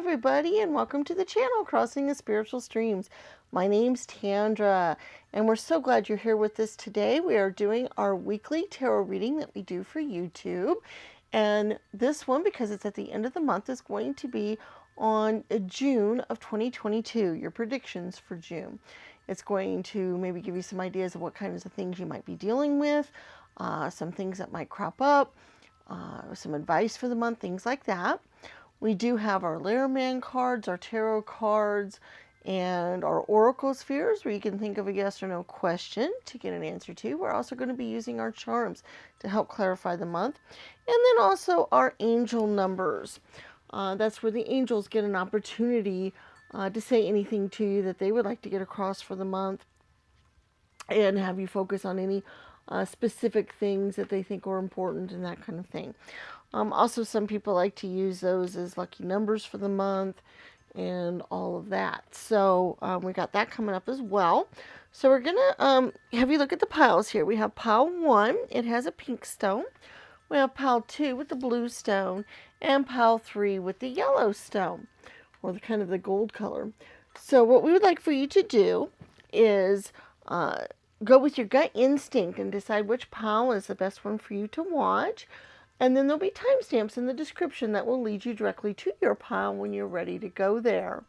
everybody, and welcome to the channel, Crossing the Spiritual Streams. My name's Tandra, and we're so glad you're here with us today. We are doing our weekly tarot reading that we do for YouTube, and this one, because it's at the end of the month, is going to be on June of 2022, your predictions for June. It's going to maybe give you some ideas of what kinds of things you might be dealing with, some things that might crop up, some advice for the month, things like that. We do have our Lehrman cards, our tarot cards, and our oracle spheres where you can think of a yes or no question to get an answer to. We're also going to be using our charms to help clarify the month. And then also our angel numbers. That's where the angels get an opportunity to say anything to you that they would like to get across for the month and have you focus on any specific things that they think are important and that kind of thing. Also, some people like to use those as lucky numbers for the month and all of that. So we got that coming up as well. So we're going to have you look at the piles here. We have pile 1. It has a pink stone. We have pile 2 with the blue stone. And pile 3 with the yellow stone, or the kind of the gold color. So what we would like for you to do is go with your gut instinct and decide which pile is the best one for you to watch. And then there'll be timestamps in the description that will lead you directly to your pile when you're ready to go there.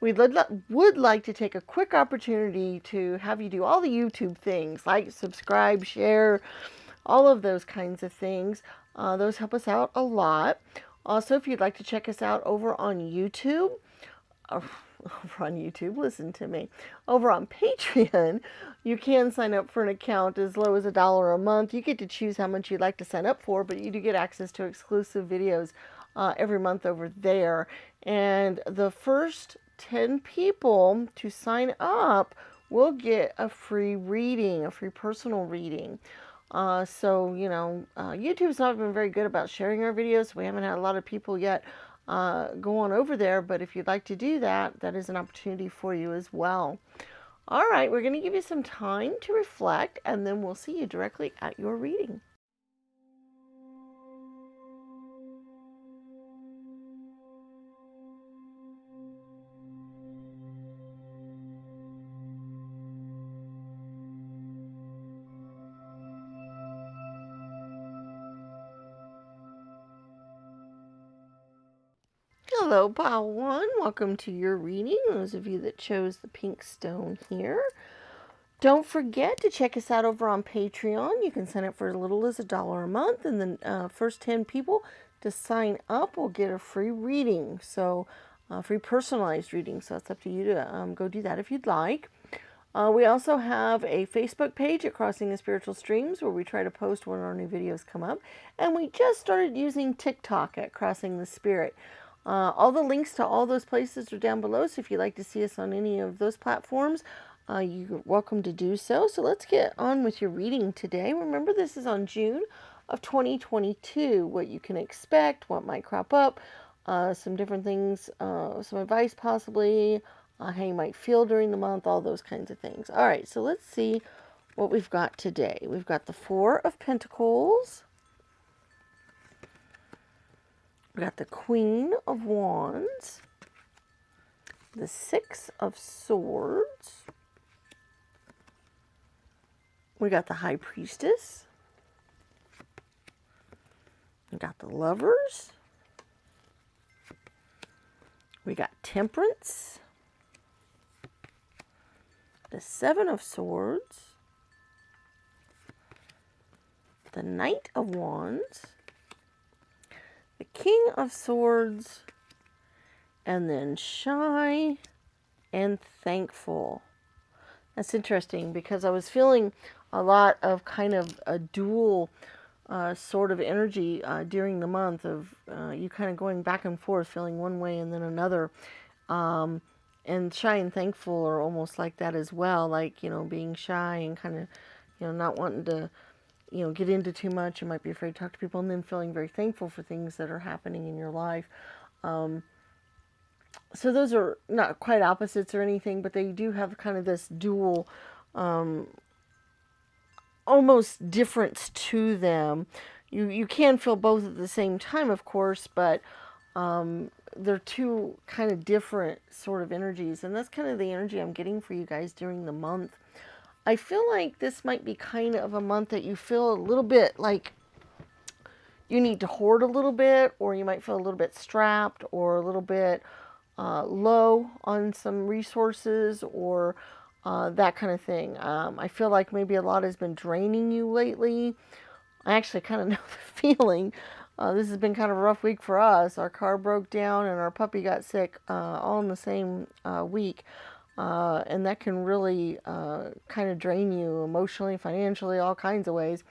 We would like to take a quick opportunity to have you do all the YouTube things, like subscribe, share, all of those kinds of things. Those help us out a lot. Also, if you'd like to check us out over on YouTube, listen to me, over on Patreon, you can sign up for an account as low as $1 a month. You get to choose how much you'd like to sign up for, but you do get access to exclusive videos every month over there. And the first 10 people to sign up will get a free reading, a free personal reading. So, you know, YouTube's not been very good about sharing our videos. We haven't had a lot of people yet go on over there, but if you'd like to do that, that is an opportunity for you as well. All right, we're going to give you some time to reflect, and then we'll see you directly at your reading. Hello, pile 1. Welcome to your reading, those of you that chose the pink stone here. Don't forget to check us out over on Patreon. You can sign up for as little as $1 a month, and the first 10 people to sign up will get a free reading, so free personalized reading. So it's up to you to go do that if you'd like. We also have a Facebook page at Crossing the Spiritual Streams where we try to post when our new videos come up, and we just started using TikTok at Crossing the Spirit. All the links to all those places are down below, so if you'd like to see us on any of those platforms, you're welcome to do so. So let's get on with your reading today. Remember, this is on June of 2022, what you can expect, what might crop up, some different things, some advice possibly, how you might feel during the month, all those kinds of things. All right, so let's see what we've got today. We've got the 4 of Pentacles. We got the Queen of Wands, the 6 of Swords, we got the High Priestess, we got the Lovers, we got Temperance, the 7 of Swords, the Knight of Wands, the King of Swords, and then Shy and Thankful. That's interesting because I was feeling a lot of kind of a dual sort of energy during the month of you kind of going back and forth, feeling one way and then another. And Shy and Thankful are almost like that as well, like, you know, being shy and kind of, you know, not wanting to, you know, get into too much. You might be afraid to talk to people, and then feeling very thankful for things that are happening in your life. So those are not quite opposites or anything, but they do have kind of this dual, almost difference to them. You can feel both at the same time, of course, but they're two kind of different sort of energies, and that's kind of the energy I'm getting for you guys during the month. I feel like this might be kind of a month that you feel a little bit like you need to hoard a little bit, or you might feel a little bit strapped, or a little bit low on some resources, or that kind of thing. I feel like maybe a lot has been draining you lately. I actually kind of know the feeling. This has been kind of a rough week for us. Our car broke down and our puppy got sick all in the same week. And that can really kind of drain you emotionally, financially, all kinds of ways.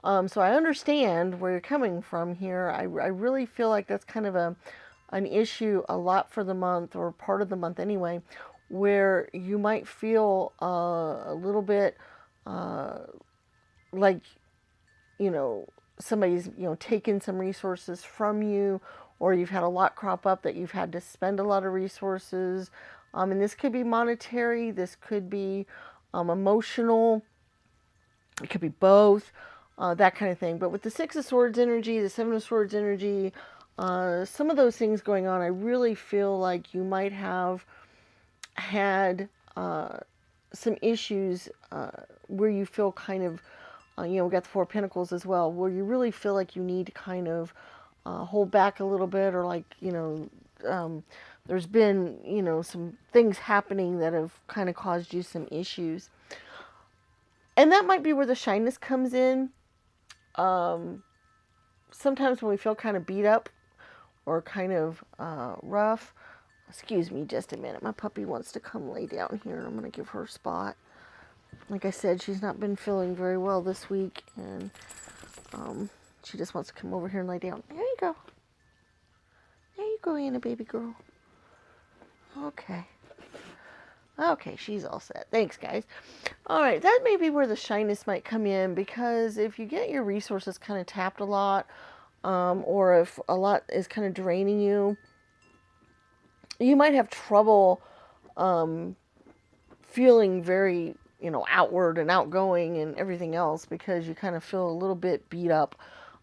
So I understand where you're coming from here. I really feel like that's kind of an issue a lot for the month, or part of the month anyway, where you might feel a little bit like, you know, somebody's, taken some resources from you, or you've had a lot crop up that you've had to spend a lot of resources. And this could be monetary, this could be emotional, it could be both, that kind of thing. But with the Six of Swords energy, the Seven of Swords energy, some of those things going on, I really feel like you might have had some issues where you feel kind of, we got the Four of Pentacles as well, where you really feel like you need to kind of hold back a little bit, or like, there's been, some things happening that have kind of caused you some issues. And that might be where the shyness comes in. Sometimes when we feel kind of beat up or kind of rough, excuse me just a minute, my puppy wants to come lay down here and I'm going to give her a spot. Like I said, she's not been feeling very well this week, and she just wants to come over here and lay down. There you go. There you go, Anna, baby girl. Okay. Okay, she's all set. Thanks, guys. All right, that may be where the shyness might come in, because if you get your resources kind of tapped a lot, or if a lot is kind of draining you, you might have trouble feeling very, outward and outgoing and everything else, because you kind of feel a little bit beat up.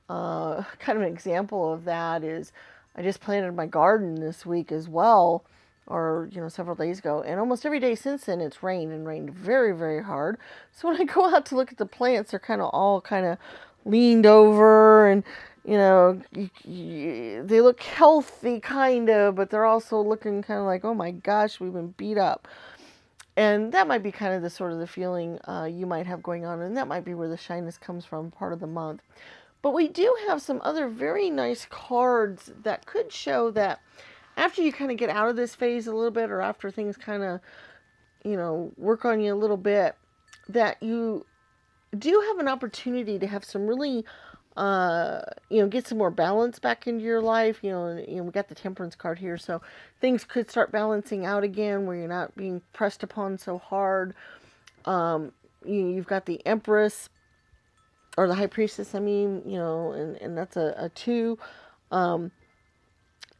Kind of an example of that is I just planted my garden this week as well, or several days ago, and almost every day since then it's rained, and rained very, very hard. So when I go out to look at the plants, they're kind of all kind of leaned over, and they look healthy kind of, but they're also looking kind of like, oh my gosh, we've been beat up. And that might be kind of the sort of the feeling you might have going on, and that might be where the shyness comes from part of the month. But we do have some other very nice cards that could show that after you kind of get out of this phase a little bit, or after things kind of, work on you a little bit, that you do have an opportunity to have some really, get some more balance back into your life. We got the Temperance card here, so things could start balancing out again, where you're not being pressed upon so hard. You've got the Empress, or the High Priestess, and that's a 2.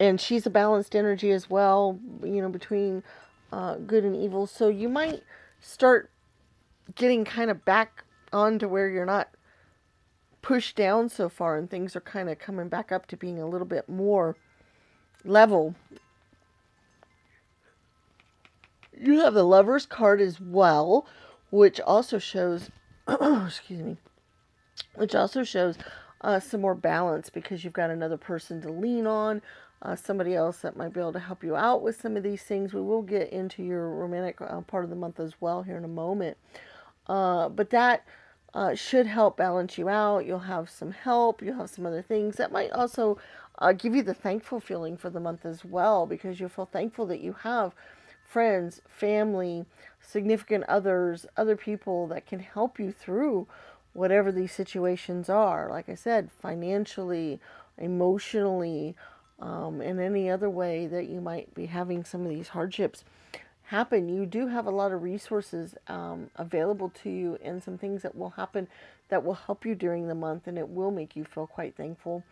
And she's a balanced energy as well, between good and evil. So you might start getting kind of back onto where you're not pushed down so far, and things are kind of coming back up to being a little bit more level. You have the Lover's card as well, which also shows, excuse me, which also shows some more balance, because you've got another person to lean on, somebody else that might be able to help you out with some of these things. We will get into your romantic part of the month as well here in a moment. But that should help balance you out. You'll have some help. You'll have some other things that might also give you the thankful feeling for the month as well, because you'll feel thankful that you have friends, family, significant others, other people that can help you through whatever these situations are. Like I said, financially, emotionally, in any other way that you might be having some of these hardships happen. You do have a lot of resources available to you, and some things that will happen that will help you during the month, and it will make you feel quite thankful,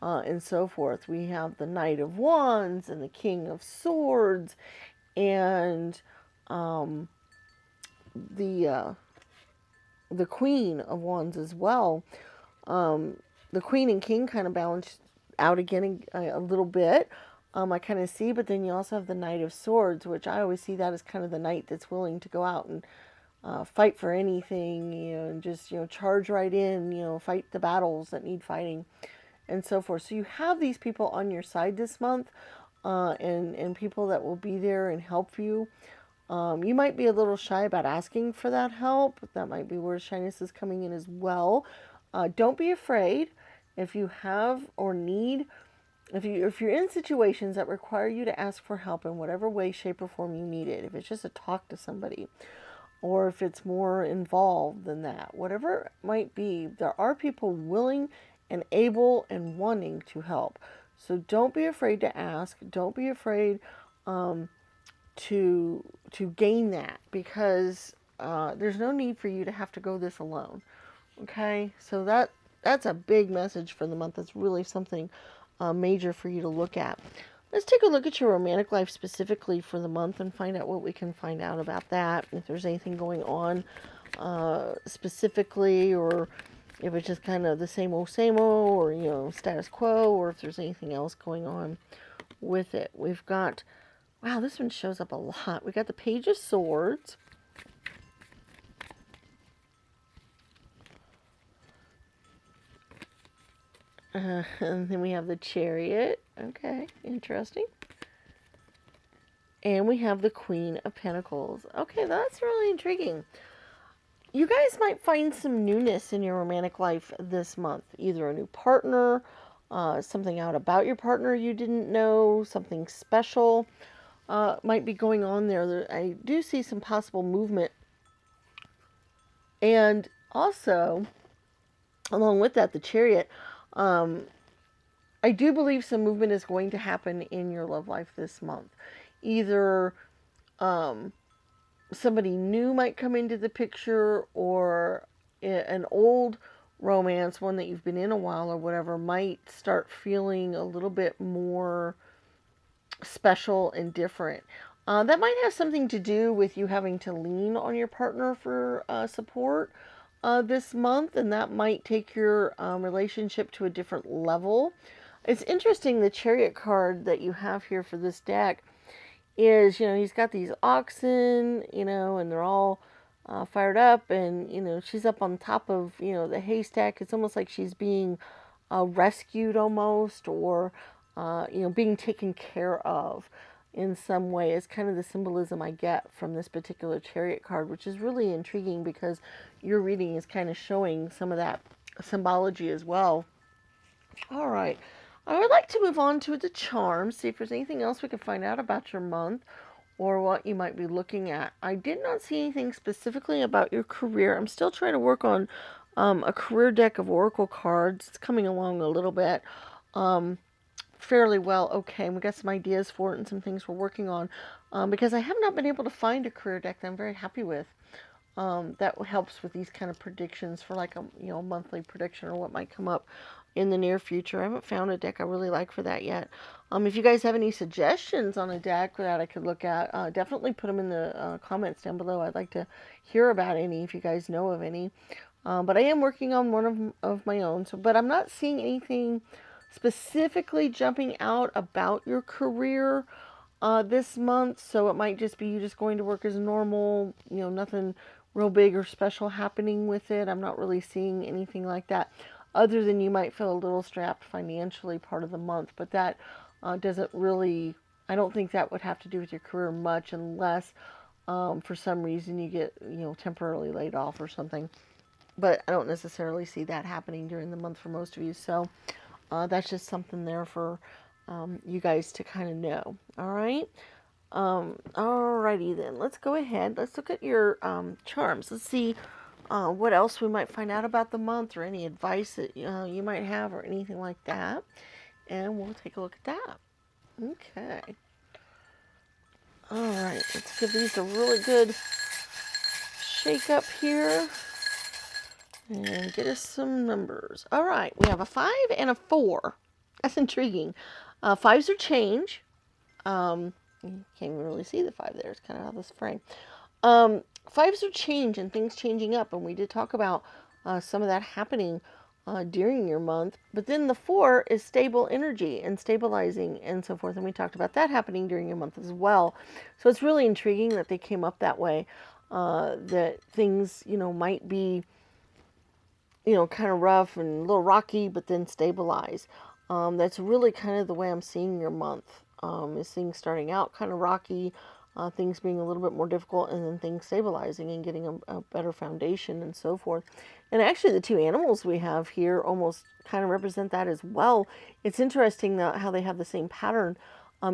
and so forth. We have the Knight of Wands and the King of Swords, and the Queen of Wands as well. The Queen and King kind of balance out again a little bit. I kind of see, but then you also have the Knight of Swords, which I always see that as kind of the knight that's willing to go out and fight for anything, and just, charge right in, fight the battles that need fighting and so forth. So you have these people on your side this month, and people that will be there and help you. You might be a little shy about asking for that help. That might be where shyness is coming in as well. Don't be afraid if you have or need, if you're in situations that require you to ask for help in whatever way, shape, or form you need it. If it's just to talk to somebody, or if it's more involved than that, whatever it might be, there are people willing and able and wanting to help. So don't be afraid to ask. Don't be afraid to gain that, because there's no need for you to have to go this alone. Okay, so that's a big message for the month. That's really something major for you to look at. Let's take a look at your romantic life specifically for the month and find out what we can find out about that. If there's anything going on specifically, or if it's just kind of the same old, or, status quo, or if there's anything else going on with it. We've got, wow, this one shows up a lot. We got the Page of Swords. And then we have the Chariot. Okay, interesting. And we have the Queen of Pentacles. Okay, that's really intriguing. You guys might find some newness in your romantic life this month. Either a new partner, something out about your partner you didn't know, something special might be going on there. I do see some possible movement. And also, along with that, the Chariot, I do believe some movement is going to happen in your love life this month. Either somebody new might come into the picture, or an old romance, one that you've been in a while or whatever, might start feeling a little bit more special and different. That might have something to do with you having to lean on your partner for support this month, and that might take your relationship to a different level. It's interesting, the Chariot card that you have here for this deck is, he's got these oxen, and they're all fired up, and, she's up on top of, the haystack. It's almost like she's being rescued almost, or, being taken care of in some way. It's kind of the symbolism I get from this particular Chariot card, which is really intriguing because your reading is kind of showing some of that symbology as well. All right. I would like to move on to the charms, see if there's anything else we can find out about your month or what you might be looking at. I did not see anything specifically about your career. I'm still trying to work on a career deck of oracle cards. It's coming along a little bit fairly well. Okay, we got some ideas for it and some things we're working on because I have not been able to find a career deck that I'm very happy with. That helps with these kind of predictions for like a monthly prediction or what might come up in the near future. I haven't found a deck I really like for that yet. If you guys have any suggestions on a deck that I could look at, definitely put them in the comments down below. I'd like to hear about any if you guys know of any. But I am working on one of my own. But I'm not seeing anything specifically jumping out about your career this month. So it might just be you just going to work as normal. Nothing real big or special happening with it. I'm not really seeing anything like that, other than you might feel a little strapped financially part of the month, but that doesn't really, I don't think that would have to do with your career much, unless for some reason you get, temporarily laid off or something. But I don't necessarily see that happening during the month for most of you, so that's just something there for you guys to kind of know. All right. Alrighty then, let's go ahead. Let's look at your charms. Let's see what else we might find out about the month, or any advice that you might have, or anything like that. And we'll take a look at that. Okay. Alright, let's give these a really good shake up here. And get us some numbers. Alright, we have a 5 and a 4. That's intriguing. 5s are change. You can't even really see the 5 there. It's kind of out of this frame. 5s are change and things changing up, and we did talk about some of that happening during your month. But then the 4 is stable energy and stabilizing and so forth. And we talked about that happening during your month as well. So it's really intriguing that they came up that way, that things, might be, kind of rough and a little rocky, but then stabilize. That's really kind of the way I'm seeing your month, is things starting out kind of rocky, things being a little bit more difficult, and then things stabilizing and getting a better foundation and so forth. And actually the 2 animals we have here almost kind of represent that as well. It's interesting how they have the same pattern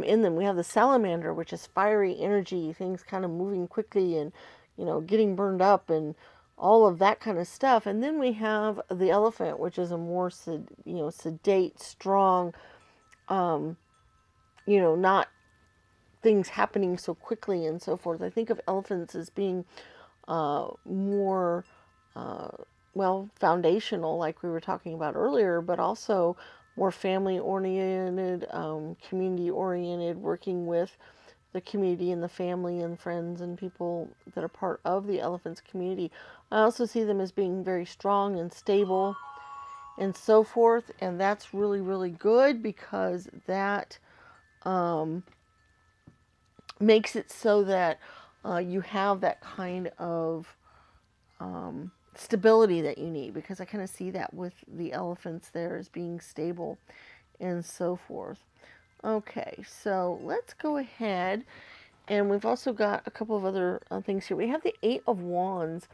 in them. We have the salamander, which is fiery energy, things kind of moving quickly and, getting burned up and all of that kind of stuff. And then we have the elephant, which is a more sedate, strong, not things happening so quickly and so forth. I think of elephants as being more, foundational, like we were talking about earlier, but also more family oriented, community oriented, working with the community and the family and friends and people that are part of the elephants community. I also see them as being very strong and stable and so forth, and that's really, really good, because that makes it so that you have that kind of stability that you need, because I kind of see that with the elephants there as being stable and so forth. Okay, so let's go ahead, and we've also got a couple of other things here. We have the 8 of Wands.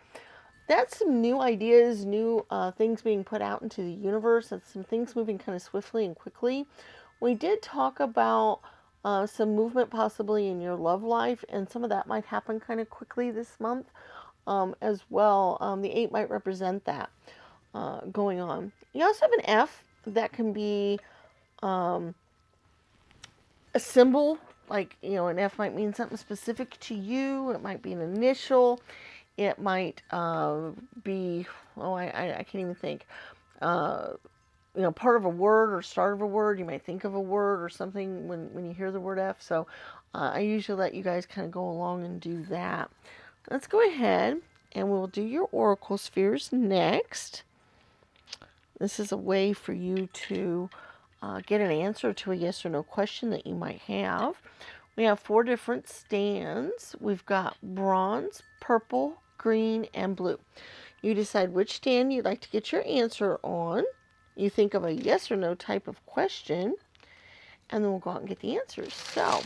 That's some new ideas, new things being put out into the universe. That's some things moving kind of swiftly and quickly. We did talk about some movement possibly in your love life, and some of that might happen kind of quickly this month as well. The 8 might represent that going on. You also have an F that can be a symbol, like, an F might mean something specific to you. It might be an initial. It might be, I can't even think, part of a word or start of a word. You might think of a word or something when you hear the word F. So I usually let you guys kind of go along and do that. Let's go ahead and we'll do your oracle spheres next. This is a way for you to get an answer to a yes or no question that you might have. We have 4 different stands. We've got bronze, purple, green, and blue. You decide which stand you'd like to get your answer on. You think of a yes or no type of question, and then we'll go out and get the answers. So,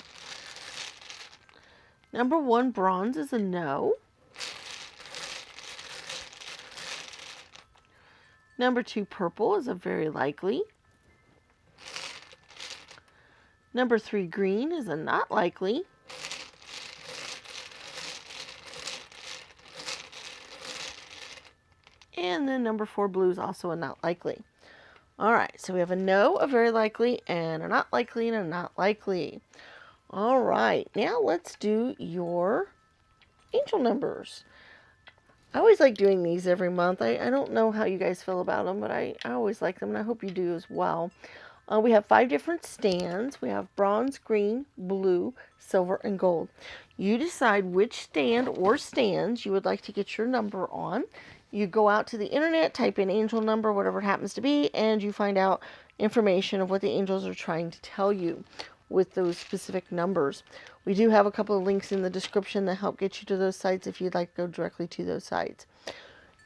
number 1, bronze, is a no. Number 2, purple, is a very likely. Number 3, green, is a not likely. And then number 4, blue, is also a not likely. All right, so we have a no, a very likely, and a not likely, and a not likely. All right, now let's do your angel numbers. I always like doing these every month. I don't know how you guys feel about them, but I always like them, and I hope you do as well. We have 5 different stands. We have bronze, green, blue, silver, and gold. You decide which stand or stands you would like to get your number on. You go out to the internet, type in angel number, whatever it happens to be, and you find out information of what the angels are trying to tell you with those specific numbers. We do have a couple of links in the description that help get you to those sites if you'd like to go directly to those sites.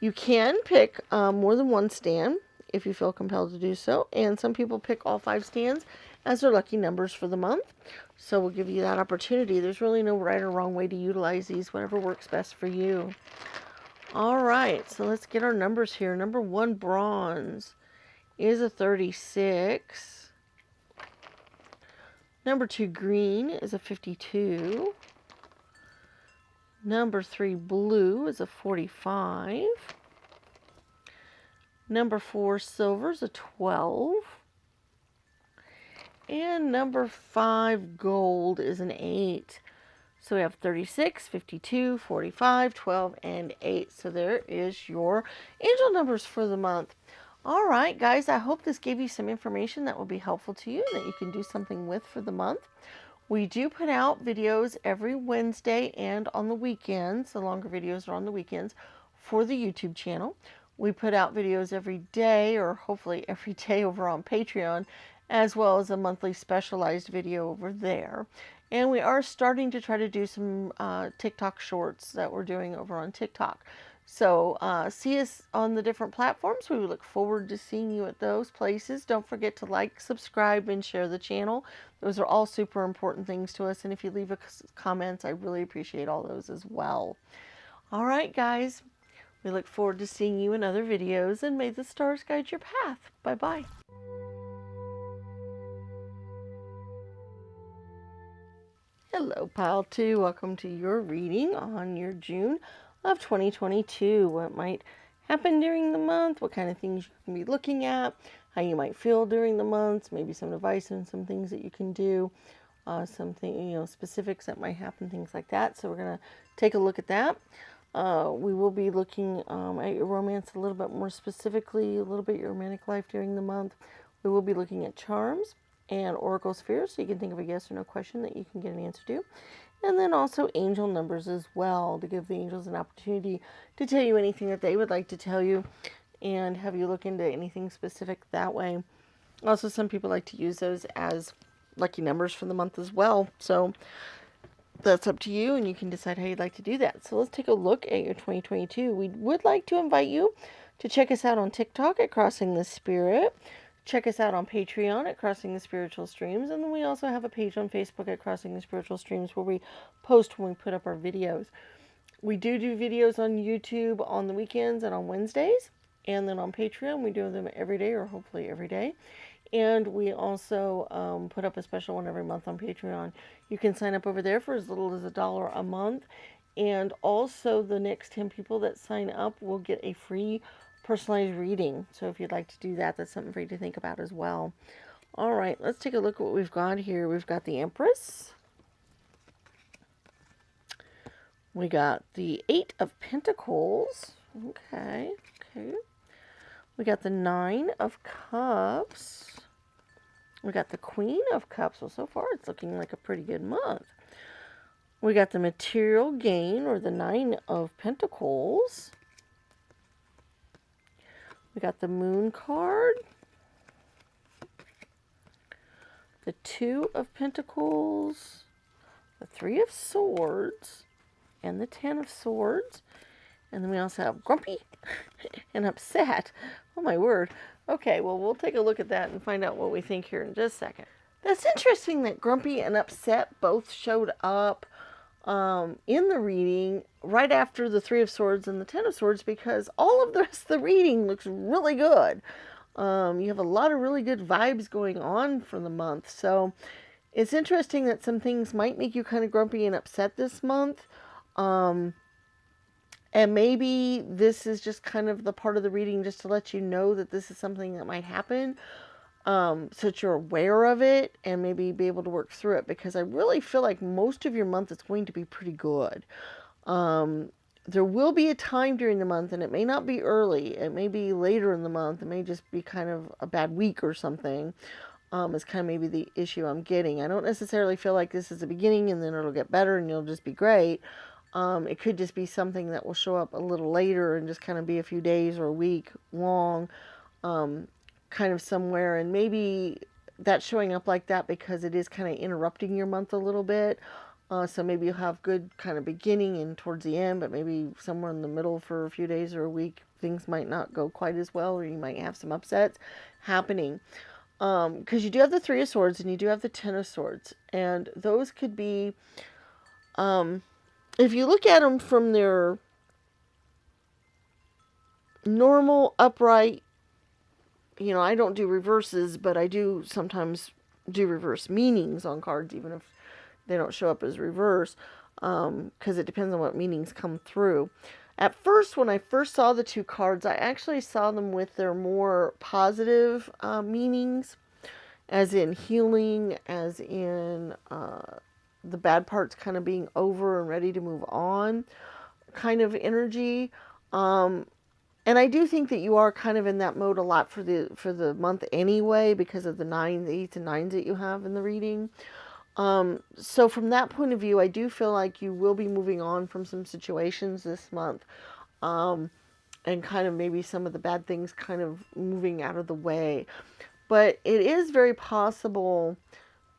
You can pick more than one stand if you feel compelled to do so, and some people pick all 5 stands as their lucky numbers for the month. So we'll give you that opportunity. There's really no right or wrong way to utilize these, whatever works best for you. All right, so let's get our numbers here. Number 1, bronze, is a 36. Number 2, green, is a 52. Number 3, blue, is a 45. Number 4, silver, is a 12. And number 5, gold, is an 8. So we have 36, 52, 45, 12, and 8. So there is your angel numbers for the month. All right, guys, I hope this gave you some information that will be helpful to you and that you can do something with for the month. We do put out videos every Wednesday and on the weekends. The longer videos are on the weekends for the YouTube channel. We put out videos every day, or hopefully every day, over on Patreon, as well as a monthly specialized video over there. And we are starting to try to do some TikTok shorts that we're doing over on TikTok. So see us on the different platforms. We look forward to seeing you at those places. Don't forget to like, subscribe, and share the channel. Those are all super important things to us. And if you leave comments, I really appreciate all those as well. All right, guys. We look forward to seeing you in other videos, and may the stars guide your path. Bye-bye. Hello, Pile 2. Welcome to your reading on your June of 2022. What might happen during the month, what kind of things you can be looking at, how you might feel during the months, maybe some advice and some things that you can do, something, specifics that might happen, things like that. So we're going to take a look at that. We will be looking at your romance a little bit more specifically, a little bit your romantic life during the month. We will be looking at charms and oracle spheres, so you can think of a yes or no question that you can get an answer to. And then also angel numbers as well, to give the angels an opportunity to tell you anything that they would like to tell you and have you look into anything specific that way. Also, some people like to use those as lucky numbers for the month as well. So that's up to you, and you can decide how you'd like to do that. So let's take a look at your 2022. We would like to invite you to check us out on TikTok at Crossing the Spirit. Check us out on Patreon at Crossing the Spiritual Streams. And then we also have a page on Facebook at Crossing the Spiritual Streams where we post when we put up our videos. We do videos on YouTube on the weekends and on Wednesdays. And then on Patreon, we do them every day, or hopefully every day. And we also put up a special one every month on Patreon. You can sign up over there for as little as $1 a month. And also the next 10 people that sign up will get a free personalized reading. So if you'd like to do that, that's something for you to think about as well. All right, let's take a look at what we've got here. We've got the Empress. We got the 8 of Pentacles. Okay. We got the 9 of Cups. We got the Queen of Cups. Well, so far it's looking like a pretty good month. We got the Material Gain, or the 9 of Pentacles. We got the Moon card. The 2 of Pentacles. The 3 of Swords. And the 10 of Swords. And then we also have Grumpy and Upset. Oh, my word. Okay, well, we'll take a look at that and find out what we think here in just a second. That's interesting that Grumpy and Upset both showed up in the reading right after the 3 of Swords and the 10 of Swords, because all of the rest of the reading looks really good. You have a lot of really good vibes going on for the month. So it's interesting that some things might make you kind of grumpy and upset this month. And maybe this is just kind of the part of the reading just to let you know that this is something that might happen, so that you're aware of it and maybe be able to work through it, because I really feel like most of your month is going to be pretty good. There will be a time during the month, and it may not be early. It may be later in the month. It may just be kind of a bad week or something. Is kind of maybe the issue I'm getting. I don't necessarily feel like this is the beginning and then it'll get better and you'll just be great. It could just be something that will show up a little later and just kind of be a few days or a week long, kind of somewhere. And maybe that's showing up like that because it is kind of interrupting your month a little bit. So maybe you'll have good kind of beginning and towards the end, but maybe somewhere in the middle for a few days or a week, things might not go quite as well, or you might have some upsets happening. Because you do have the 3 of Swords and you do have the 10 of Swords. And those could be, if you look at them from their normal, upright, I don't do reverses, but I do sometimes do reverse meanings on cards, even if they don't show up as reverse, because it depends on what meanings come through. At first, when I first saw the 2 cards, I actually saw them with their more positive meanings, as in healing, as in the bad parts kind of being over and ready to move on kind of energy. And I do think that you are kind of in that mode a lot for the month anyway, because of the 9s, 8s, and 9s that you have in the reading. So from that point of view, I do feel like you will be moving on from some situations this month. and kind of maybe some of the bad things kind of moving out of the way. But it is very possible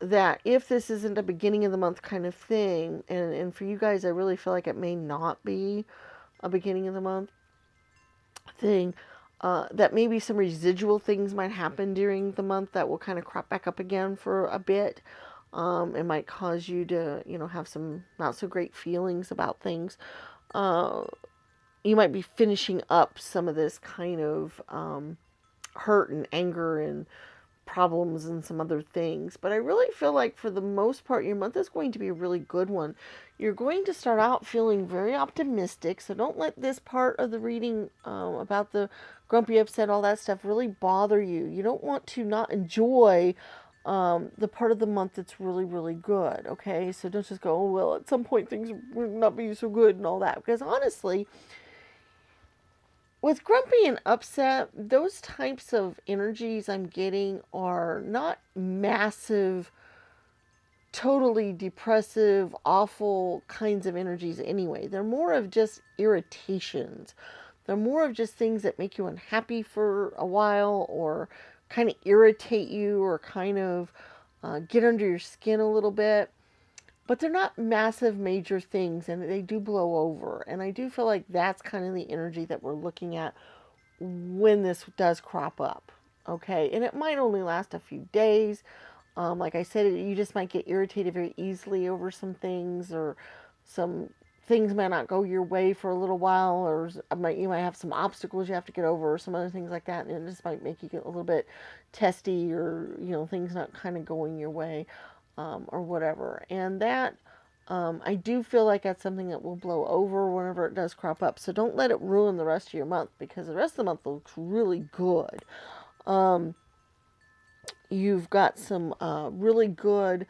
that if this isn't a beginning of the month kind of thing, and for you guys, I really feel like it may not be a beginning of the month thing, that maybe some residual things might happen during the month that will kind of crop back up again for a bit. It might cause you to, have some not so great feelings about things. You might be finishing up some of this kind of hurt and anger and problems and some other things. But I really feel like for the most part, your month is going to be a really good one. You're going to start out feeling very optimistic. So don't let this part of the reading about the grumpy, upset, all that stuff really bother you. You don't want to not enjoy the part of the month that's really, really good. Okay. So don't just go, oh, well, at some point things will not be so good and all that. Because honestly, with grumpy and upset, those types of energies I'm getting are not massive, totally depressive, awful kinds of energies anyway. They're more of just irritations. They're more of just things that make you unhappy for a while or kind of irritate you or kind of get under your skin a little bit. But they're not massive, major things, and they do blow over. And I do feel like that's kind of the energy that we're looking at when this does crop up. Okay, and it might only last a few days. Like I said, you just might get irritated very easily over some things, or some things might not go your way for a little while, or you might have some obstacles you have to get over, or some other things like that, and it just might make you get a little bit testy, or things not kind of going your way, or whatever. And that I do feel like that's something that will blow over whenever it does crop up. So don't let it ruin the rest of your month, because the rest of the month looks really good. You've got some really good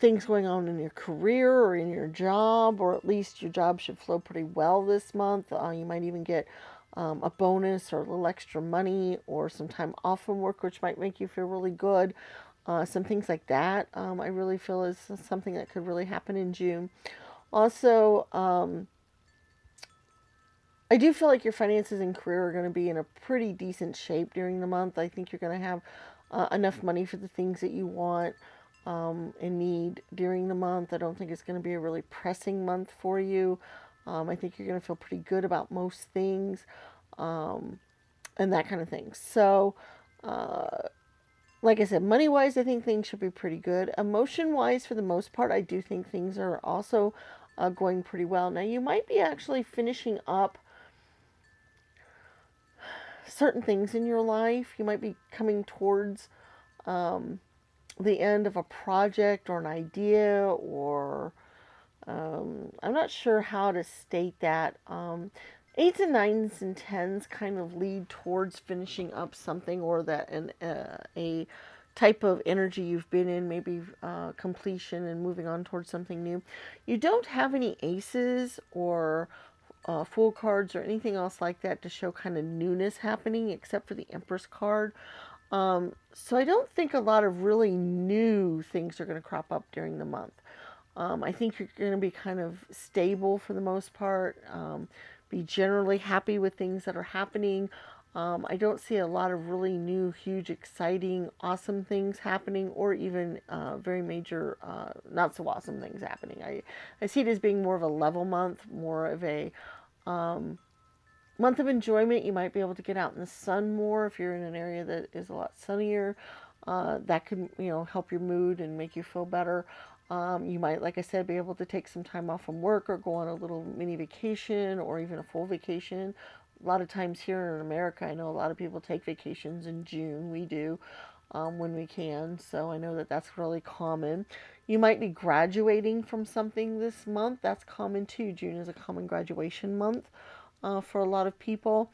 things going on in your career or in your job, or at least your job should flow pretty well this month. You might even get a bonus or a little extra money or some time off from work, which might make you feel really good. Some things like that, I really feel is something that could really happen in June. Also, I do feel like your finances and career are going to be in a pretty decent shape during the month. I think you're going to have enough money for the things that you want and need during the month. I don't think it's going to be a really pressing month for you. I think you're going to feel pretty good about most things and that kind of thing. So, like I said, money-wise, I think things should be pretty good. Emotion-wise, for the most part, I do think things are also going pretty well. Now, you might be actually finishing up certain things in your life. You might be coming towards the end of a project or an idea, or I'm not sure how to state that. Eights and nines and tens kind of lead towards finishing up something, or that a type of energy you've been in, maybe completion and moving on towards something new. You don't have any aces or full cards or anything else like that to show kind of newness happening, except for the Empress card. So I don't think a lot of really new things are going to crop up during the month. I think you're going to be kind of stable for the most part, be generally happy with things that are happening. I don't see a lot of really new, huge, exciting, awesome things happening, or even very major, not so awesome things happening. I see it as being more of a level month, more of a month of enjoyment. You might be able to get out in the sun more if you're in an area that is a lot sunnier. That could, help your mood and make you feel better. You might, like I said, be able to take some time off from work or go on a little mini vacation or even a full vacation. A lot of times here in America, I know a lot of people take vacations in June. We do when we can. So I know that that's really common. You might be graduating from something this month. That's common too. June is a common graduation month for a lot of people.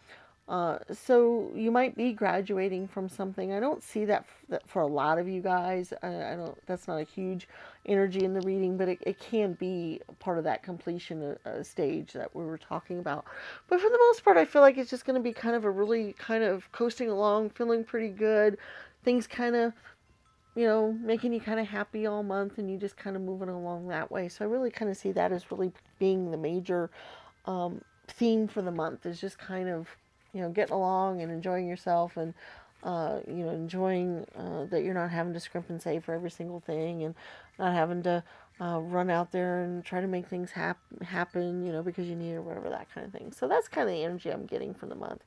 So you might be graduating from something. I don't see that for a lot of you guys. I don't. That's not a huge energy in the reading, but it can be part of that completion stage that we were talking about. But for the most part, I feel like it's just going to be kind of a really kind of coasting along, feeling pretty good. Things kind of, making you kind of happy all month, and you just kind of moving along that way. So I really kind of see that as really being the major theme for the month is just kind of, getting along and enjoying yourself, and enjoying that you're not having to scrimp and save for every single thing, and not having to run out there and try to make things happen, because you need it or whatever, that kind of thing. So that's kind of the energy I'm getting for the month.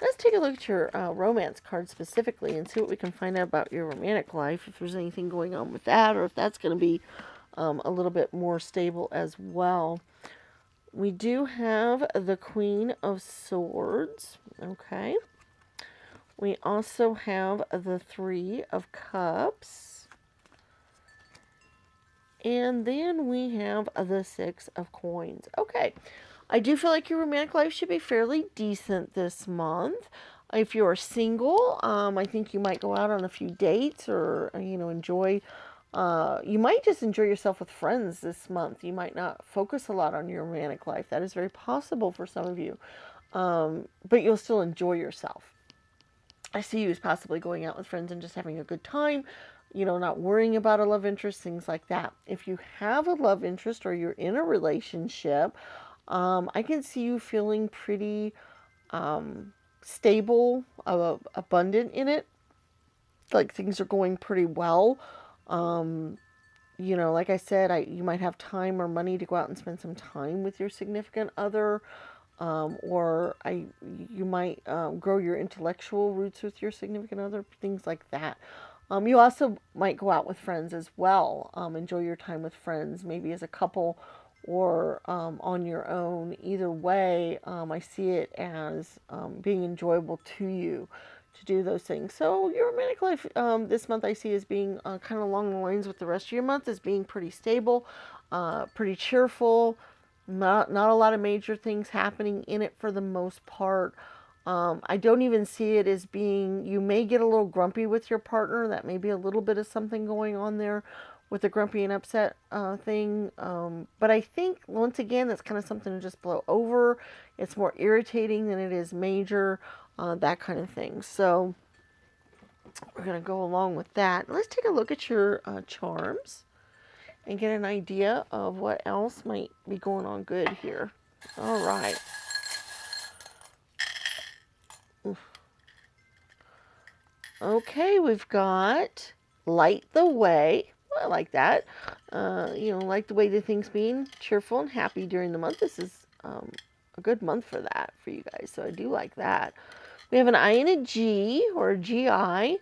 Let's take a look at your romance card specifically and see what we can find out about your romantic life, if there's anything going on with that, or if that's going to be a little bit more stable as well. We do have the Queen of Swords. Okay. We also have the Three of Cups. And then we have the Six of Coins. Okay. I do feel like your romantic life should be fairly decent this month. If you're single, I think you might go out on a few dates, or, enjoy. You might just enjoy yourself with friends this month. You might not focus a lot on your romantic life. That is very possible for some of you. But you'll still enjoy yourself. I see you as possibly going out with friends and just having a good time, not worrying about a love interest, things like that. If you have a love interest or you're in a relationship, I can see you feeling pretty stable, abundant in it. Like things are going pretty well. Like I said, you might have time or money to go out and spend some time with your significant other. You might grow your intellectual roots with your significant other, things like that. You also might go out with friends as well. Enjoy your time with friends, maybe as a couple or on your own. Either way, I see it as being enjoyable to you to do those things. So your romantic life this month I see as being kind of along the lines with the rest of your month, as being pretty stable, pretty cheerful. Not a lot of major things happening in it for the most part. I don't even see it as being, you may get a little grumpy with your partner. That may be a little bit of something going on there with the grumpy and upset thing. But I think, once again, that's kind of something to just blow over. It's more irritating than it is major, that kind of thing. So we're going to go along with that. Let's take a look at your charms and get an idea of what else might be going on good here. All right. Okay, we've got Light the Way. Well, I like that. Like the way the things being cheerful and happy during the month. This is a good month for that for you guys, so I do like that. We have an I and a G, or a GI.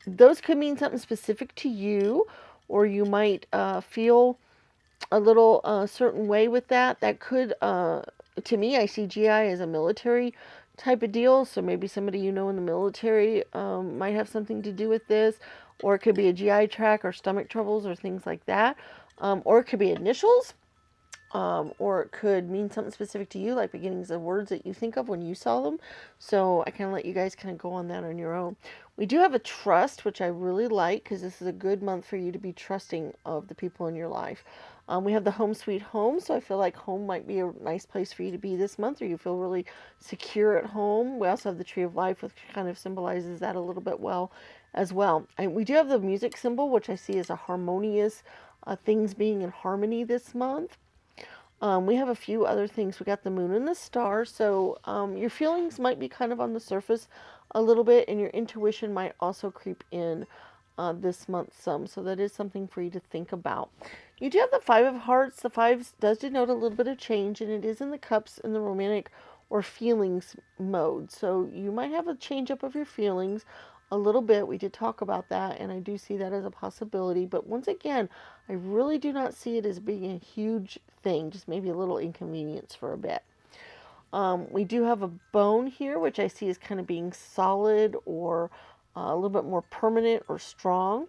Those could mean something specific to you, or you might feel a little certain way with that. That could, to me, I see GI as a military type of deal. So maybe somebody in the military might have something to do with this, or it could be a GI tract or stomach troubles or things like that, or it could be initials. Or it could mean something specific to you, like beginnings of words that you think of when you saw them. So I kind of let you guys kind of go on that on your own. We do have a trust, which I really like, because this is a good month for you to be trusting of the people in your life. We have the Home Sweet Home, so I feel like home might be a nice place for you to be this month, or you feel really secure at home. We also have the Tree of Life, which kind of symbolizes that a little bit well as well. And we do have the music symbol, which I see as a harmonious, things being in harmony this month. We have a few other things. We got the moon and the star. So your feelings might be kind of on the surface a little bit, and your intuition might also creep in this month some. So that is something for you to think about. You do have the Five of Hearts. The fives does denote a little bit of change, and it is in the cups in the romantic or feelings mode. So you might have a change up of your feelings a little bit. We did talk about that, and I do see that as a possibility. But once again, I really do not see it as being a huge thing, just maybe a little inconvenience for a bit. We do have a bone here, which I see as kind of being solid, or a little bit more permanent or strong.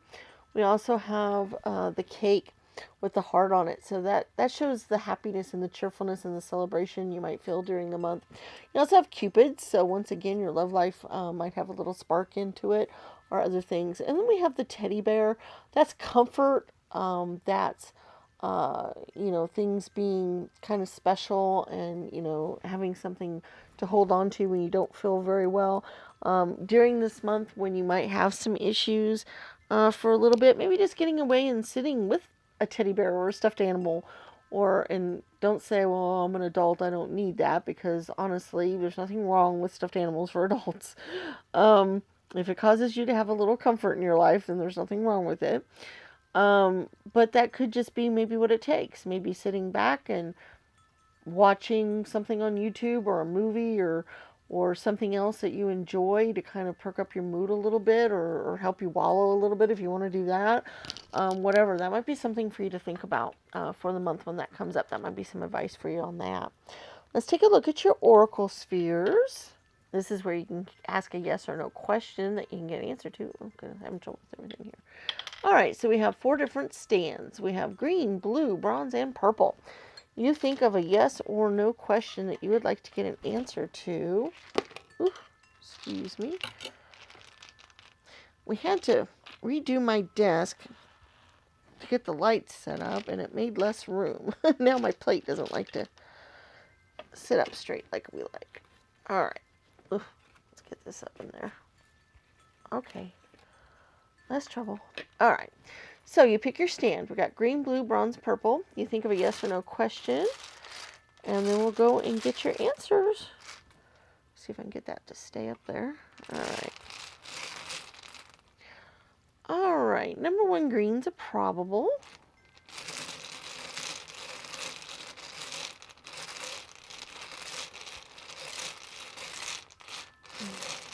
We also have the cake with the heart on it. So that shows the happiness and the cheerfulness and the celebration you might feel during the month. You also have Cupid. So once again, your love life might have a little spark into it, or other things. And then we have the teddy bear. That's comfort. That's things being kind of special, and, having something to hold on to when you don't feel very well. During this month, when you might have some issues for a little bit, maybe just getting away and sitting with a teddy bear or a stuffed animal, And don't say, well, I'm an adult, I don't need that, because honestly, there's nothing wrong with stuffed animals for adults. If it causes you to have a little comfort in your life, then there's nothing wrong with it. But that could just be maybe what it takes. Maybe sitting back and watching something on YouTube or a movie or something else that you enjoy to kind of perk up your mood a little bit, or help you wallow a little bit if you want to do that. Whatever. That might be something for you to think about for the month when that comes up. That might be some advice for you on that. Let's take a look at your oracle spheres. This is where you can ask a yes or no question that you can get an answer to. Okay, I'm having trouble with everything here. All right, so we have 4 different stands. We have green, blue, bronze, and purple. You think of a yes or no question that you would like to get an answer to. Ooh, excuse me. We had to redo my desk to get the lights set up, and it made less room. Now my plate doesn't like to sit up straight like we like. All right. Ooh, let's get this up in there. Okay. Less trouble. All right. So you pick your stand. We got green, blue, bronze, purple. You think of a yes or no question, and then we'll go and get your answers. See if I can get that to stay up there. All right. All right. Number 1, green's a probable.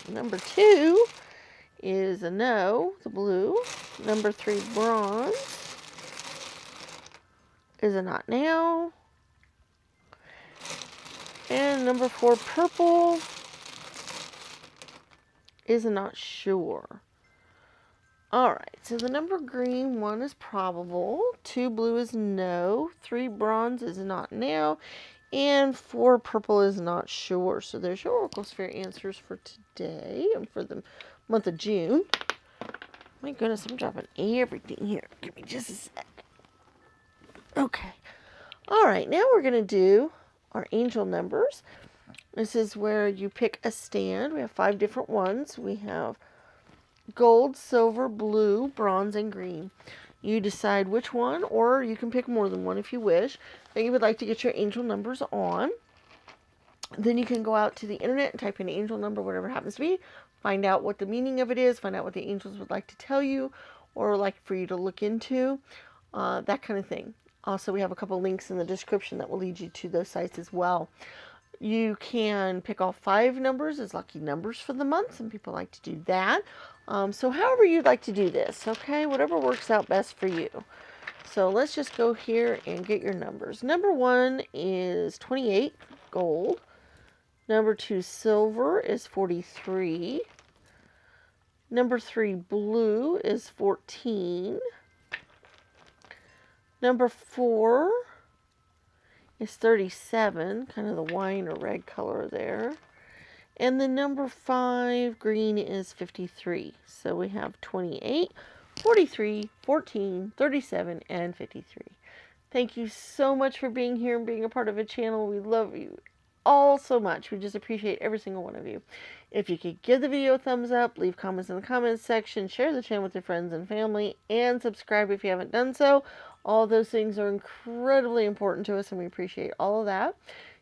Number 2 is a no, the blue. Number 3, bronze, is a not now. And number 4, purple, is a not sure. Alright, so the number green, 1 is probable, 2 blue is no, 3 bronze is not now, and 4 purple is not sure. So there's your Oracle Sphere answers for today and for the month of June. My goodness, I'm dropping everything here. Give me just a sec. Okay. Alright, now we're going to do our angel numbers. This is where you pick a stand. We have 5 different ones. We have gold, silver, blue, bronze, and green. You decide which one, or you can pick more than one if you wish, that you would like to get your angel numbers on. Then you can go out to the internet and type in angel number, whatever it happens to be, find out what the meaning of it is, find out what the angels would like to tell you, or like for you to look into, that kind of thing. Also, we have a couple links in the description that will lead you to those sites as well. You can pick all 5 numbers as lucky numbers for the month. Some people like to do that. So however you'd like to do this, okay? Whatever works out best for you. So let's just go here and get your numbers. Number 1 is 28, gold. Number 2, silver, is 43. Number 3, blue, is 14. Number 4 is 37, kind of the wine or red color there. And the number 5, green, is 53. So we have 28, 43, 14, 37, and 53. Thank you so much for being here and being a part of a channel. We love you all so much. We just appreciate every single one of you. If you could give the video a thumbs up, leave comments in the comments section, share the channel with your friends and family, and subscribe if you haven't done so. All those things are incredibly important to us, and we appreciate all of that.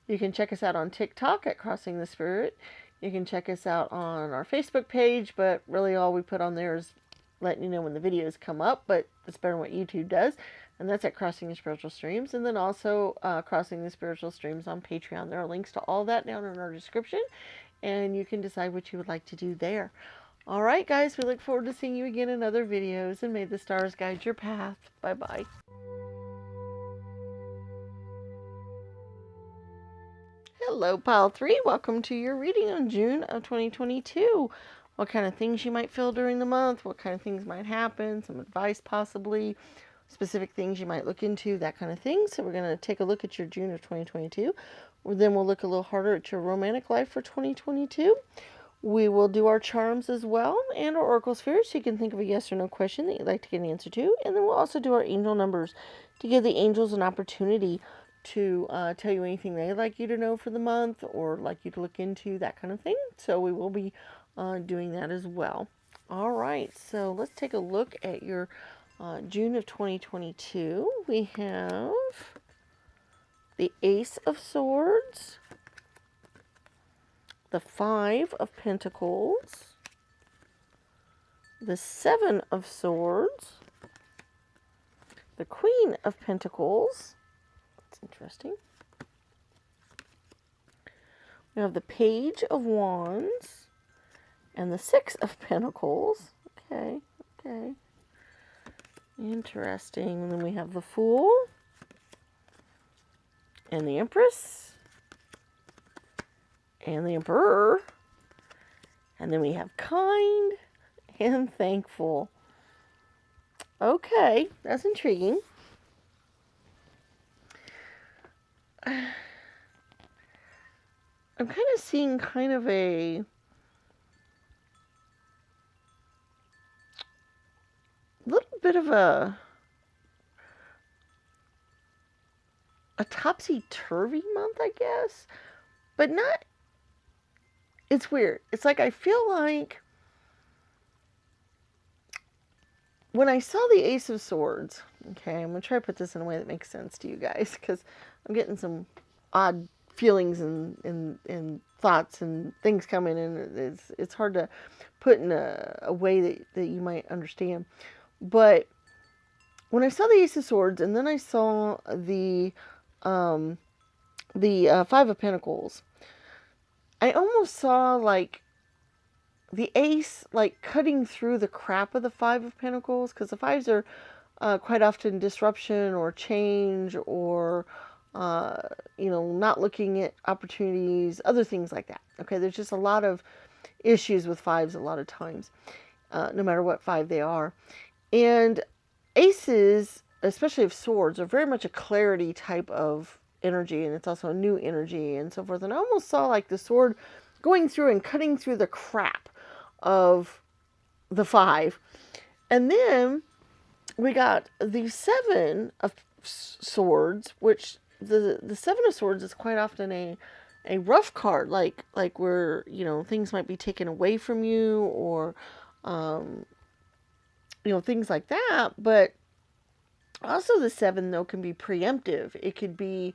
You can check us out on TikTok at Crossing the Spirit. You can check us out on our Facebook page, but really all we put on there is letting you know when the videos come up, but it's better than what YouTube does. And that's at Crossing the Spiritual Streams. And then also Crossing the Spiritual Streams on Patreon. There are links to all that down in our description. And you can decide what you would like to do there. Alright guys, we look forward to seeing you again in other videos. And may the stars guide your path. Bye-bye. Hello, Pile 3. Welcome to your reading on June of 2022. What kind of things you might feel during the month. What kind of things might happen. Some advice possibly. Specific things you might look into, that kind of thing. So we're going to take a look at your June of 2022. Then we'll look a little harder at your romantic life for 2022. We will do our charms as well and our oracle spheres. So you can think of a yes or no question that you'd like to get an answer to. And then we'll also do our angel numbers to give the angels an opportunity to tell you anything they'd like you to know for the month or like you to look into, that kind of thing. So we will be doing that as well. All right, so let's take a look at your June of 2022. We have the Ace of Swords, the Five of Pentacles, the Seven of Swords, the Queen of Pentacles. That's interesting. We have the Page of Wands and the Six of Pentacles. Okay, okay. Interesting. And then we have the Fool and the Empress and the Emperor. And then we have Kind and Thankful. Okay, that's intriguing. I'm kind of seeing kind of a little bit of a topsy-turvy month, I guess. But not, it's weird. It's like I feel like when I saw the Ace of Swords, okay, I'm going to try to put this in a way that makes sense to you guys, because I'm getting some odd feelings and thoughts and things coming, and it's hard to put in a way that you might understand. But when I saw the Ace of Swords, and then I saw the Five of Pentacles, I almost saw like the Ace like cutting through the crap of the Five of Pentacles, because the fives are quite often disruption or change or not looking at opportunities, other things like that. Okay, there's just a lot of issues with fives a lot of times, no matter what five they are. And aces, especially of swords, are very much a clarity type of energy, and it's also a new energy and so forth. And I almost saw like the sword going through and cutting through the crap of the five. And then we got the Seven of Swords, which the Seven of Swords is quite often a rough card, like where things might be taken away from you, or things like that. But also the Seven, though, can be preemptive. It could be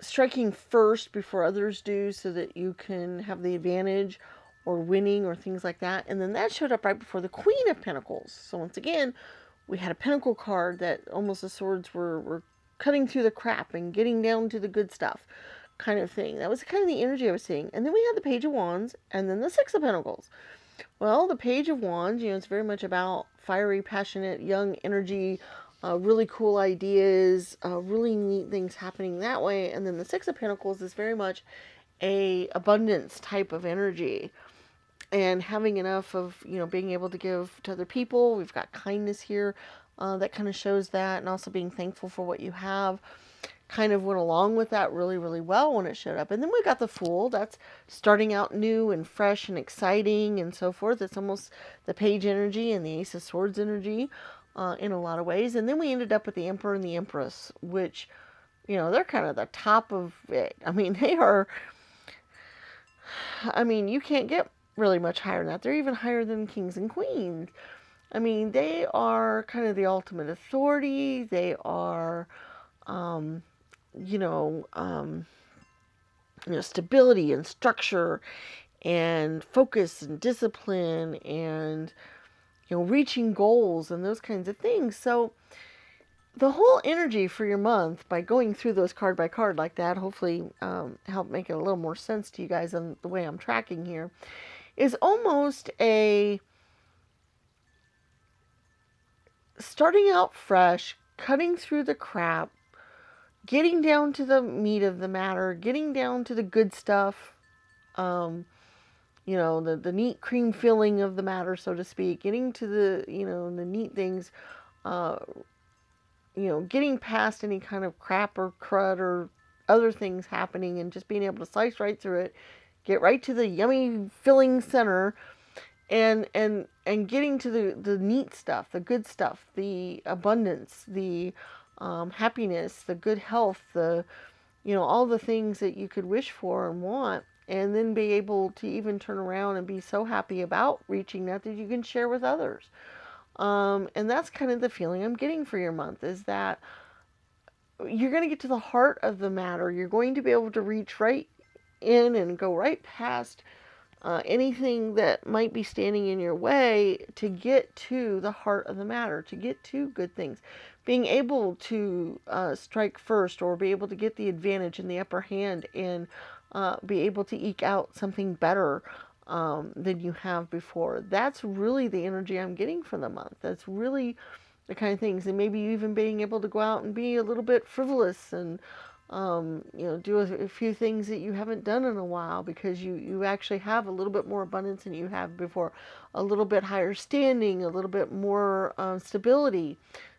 striking first before others do, so that you can have the advantage, or winning, or things like that. And then that showed up right before the Queen of Pentacles. So once again, we had a Pentacle card that almost the swords were cutting through the crap and getting down to the good stuff kind of thing. That was kind of the energy I was seeing. And then we had the Page of Wands and then the Six of Pentacles. Well, the Page of Wands, it's very much about fiery, passionate, young energy, really cool ideas, really neat things happening that way. And then the Six of Pentacles is very much a abundance type of energy, and having enough of, being able to give to other people. We've got kindness here that kind of shows that, and also being thankful for what you have kind of went along with that really, really well when it showed up. And then we got the Fool. That's starting out new and fresh and exciting and so forth. It's almost the Page energy and the Ace of Swords energy in a lot of ways. And then we ended up with the Emperor and the Empress, which, they're kind of the top of it. I mean, you can't get really much higher than that. They're even higher than kings and queens. I mean, they are kind of the ultimate authority. They are, stability and structure and focus and discipline and, reaching goals and those kinds of things. So the whole energy for your month, by going through those card by card like that, hopefully help make it a little more sense to you guys on the way I'm tracking here, is almost a starting out fresh, cutting through the crap, getting down to the meat of the matter, getting down to the good stuff, the neat cream filling of the matter, so to speak, getting to the, the neat things, getting past any kind of crap or crud or other things happening, and just being able to slice right through it, get right to the yummy filling center, and getting to the neat stuff, the good stuff, the abundance, the happiness, the good health, the all the things that you could wish for and want, and then be able to even turn around and be so happy about reaching that you can share with others. And that's kind of the feeling I'm getting for your month, is that you're going to get to the heart of the matter. You're going to be able to reach right in and go right past anything that might be standing in your way to get to the heart of the matter, to get to good things. Being able to strike first, or be able to get the advantage and the upper hand, and be able to eke out something better than you have before. That's really the energy I'm getting for the month. That's really the kind of things. And maybe even being able to go out and be a little bit frivolous and do a few things that you haven't done in a while, because you actually have a little bit more abundance than you have before, a little bit higher standing, a little bit more stability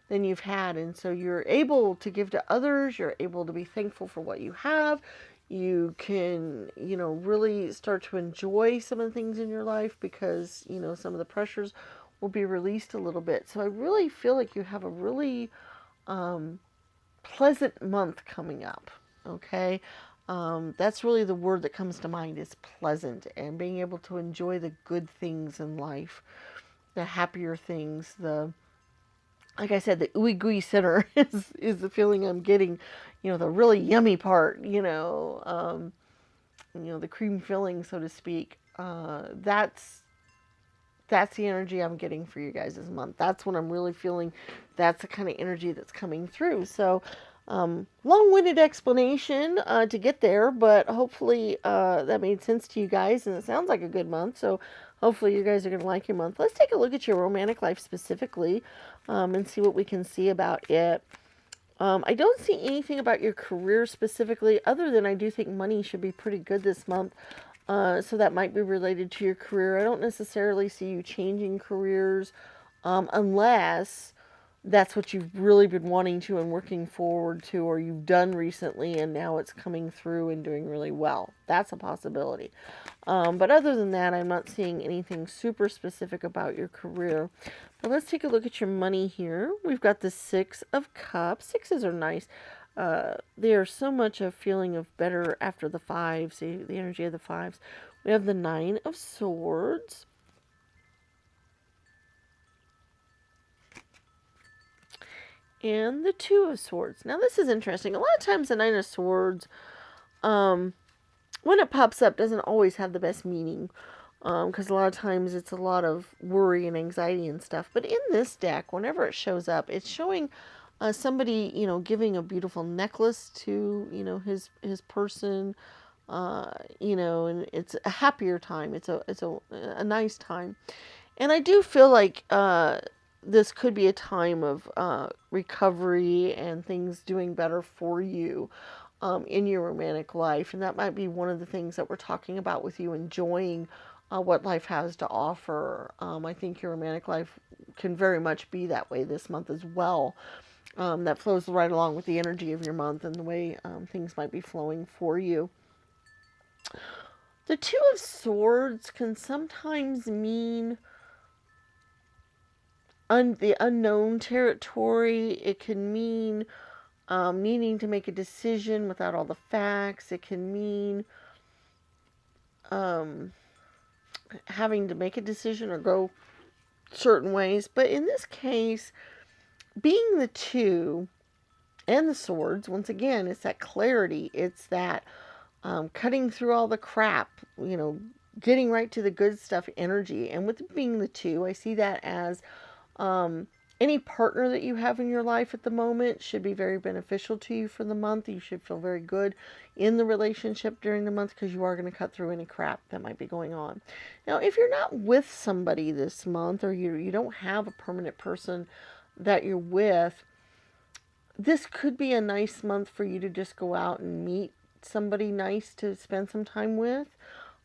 than you've had. And so you're able to give to others, you're able to be thankful for what you have. You can, really start to enjoy some of the things in your life, because, some of the pressures will be released a little bit. So I really feel like you have a really pleasant month coming up. Okay, that's really the word that comes to mind, is pleasant, and being able to enjoy the good things in life, the happier things. Like I said, the ooey gooey center is the feeling I'm getting. The really yummy part. The cream filling, so to speak. That's the energy I'm getting for you guys this month. That's what I'm really feeling. That's the kind of energy that's coming through. So, long-winded explanation to get there, but hopefully that made sense to you guys, and it sounds like a good month. So, hopefully you guys are going to like your month. Let's take a look at your romantic life specifically, and see what we can see about it. I don't see anything about your career specifically, other than I do think money should be pretty good this month. So that might be related to your career. I don't necessarily see you changing careers unless that's what you've really been wanting to and working forward to, or you've done recently and now it's coming through and doing really well. That's a possibility. But other than that, I'm not seeing anything super specific about your career. But let's take a look at your money here. We've got the 6 of Cups. Sixes are nice. They are so much a feeling of better after the 5s, the energy of the 5s. We have the 9 of Swords. And the 2 of Swords. Now this is interesting. A lot of times the 9 of Swords, when it pops up, doesn't always have the best meaning. Because a lot of times it's a lot of worry and anxiety and stuff. But in this deck, whenever it shows up, it's showing somebody, giving a beautiful necklace to, his person, and it's a happier time. It's a nice time. And I do feel like this could be a time of recovery and things doing better for you in your romantic life. And that might be one of the things that we're talking about with you enjoying what life has to offer. I think your romantic life can very much be that way this month as well. That flows right along with the energy of your month and the way things might be flowing for you. The 2 of Swords can sometimes mean the unknown territory. It can mean needing to make a decision without all the facts. It can mean having to make a decision or go certain ways. But in this case, being the 2 and the Swords, once again, it's that clarity. It's that cutting through all the crap, getting right to the good stuff energy. And with it being the 2, I see that as any partner that you have in your life at the moment should be very beneficial to you for the month. You should feel very good in the relationship during the month, because you are going to cut through any crap that might be going on. Now, if you're not with somebody this month, or you don't have a permanent person that you're with, this could be a nice month for you to just go out and meet somebody nice to spend some time with.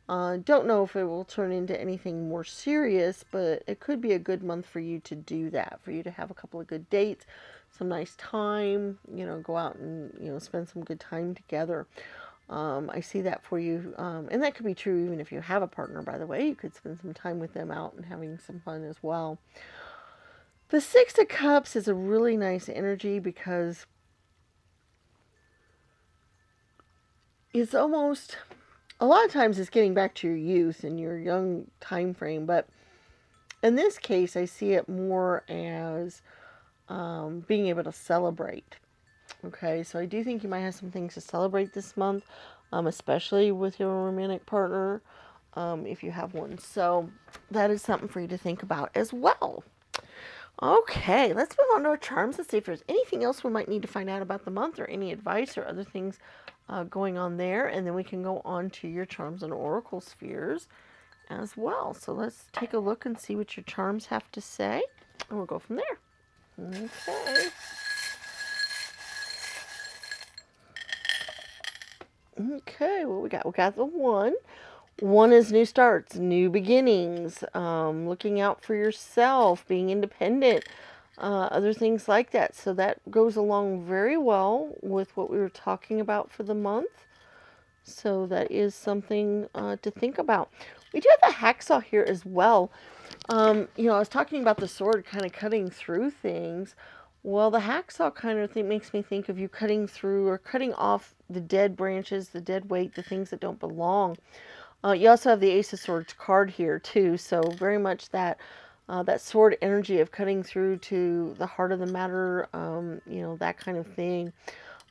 Don't know if it will turn into anything more serious, but it could be a good month for you to do that, for you to have a couple of good dates, some nice time, go out and, spend some good time together. I see that for you. And that could be true even if you have a partner, by the way. You could spend some time with them out and having some fun as well. The 6 of Cups is a really nice energy, because it's almost, a lot of times it's getting back to your youth and your young time frame, but in this case I see it more as being able to celebrate, Okay, so I do think you might have some things to celebrate this month, especially with your romantic partner, if you have one. So that is something for you to think about as well. Okay, let's move on to our charms and see if there's anything else we might need to find out about the month or any advice or other things going on there. And then we can go on to your charms and oracle spheres as well. So let's take a look and see what your charms have to say, and we'll go from there. Okay. Okay, what we got? We got the one. One is new starts, new beginnings, looking out for yourself, being independent, other things like that. So that goes along very well with what we were talking about for the month. So that is something to think about. We do have a hacksaw here as well. I was talking about the sword kind of cutting through things. Well, the hacksaw kind of thing makes me think of you cutting through or cutting off the dead branches, the dead weight, the things that don't belong. You also have the Ace of Swords card here too, so very much that that sword energy of cutting through to the heart of the matter, that kind of thing.